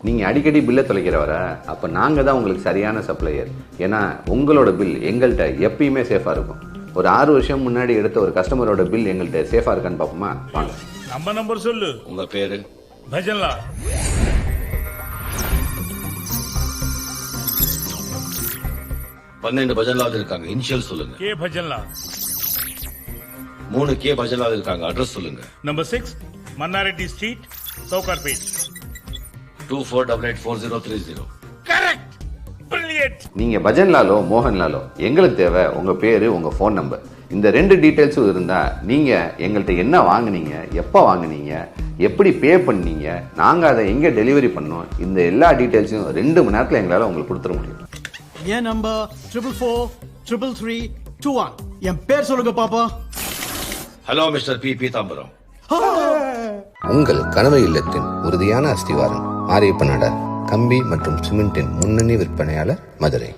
நீங்கள் அடிக்கடி பில்லை தொலைக்கிறவர அப்போ நாங்கள் தான் உங்களுக்கு சரியான சப்ளையர். ஏன்னா உங்களோட பில் எங்கள்கிட்ட எப்பயுமே சேஃபாக இருக்கும். ஒரு 6 வருஷம் முன்னாடி எடுத்த ஒரு கஸ்டமரோட பில் எங்கள்கிட்ட சேஃபாக இருக்கான்னு பார்ப்போமா? வாங்க. நம்பர் சொல்லு. உங்க பேரு? பஜன்லால். பன்னெண்டு பஜன்லால் இருக்காங்க. இனிஷியல் சொல்லுங்க. கே பஜன்லால். 3 கே பஜன்லால் இருக்காங்க. அட்ரஸ் சொல்லுங்க. Number 6 Mannareddy street, Sowcarpet. 24884030. Correct. Brilliant. நீங்கள் பஜன்லாலோ மோகன்லாலோ எங்களுக்கு தேவை உங்கள் பேர், உங்கள் ஃபோன் நம்பர். இந்த 2 டீட்டெயில்ஸும் இருந்தால் நீங்கள் எங்கள்கிட்ட என்ன வாங்குனீங்க, எப்போ வாங்குனீங்க, எப்படி பே பண்ணீங்க, நாங்கள் அதை எங்கே டெலிவரி பண்ணோம், இந்த எல்லா டீட்டெயில்ஸும் 2 மணி நேரத்தில் எங்களால் உங்களுக்கு கொடுத்துட முடியும். என் நம்பர் 4443321. என் பேர் சொல்லுங்க பாப்பா. Hello mister P Peethambaram. உங்கள் கனவு இல்லத்தின் உறுதியான அஸ்திவாரம் மாரியப்ப நாடார் கம்பி மற்றும் சிமெண்டின் முன்னணி விற்பனையாளர், மதுரை.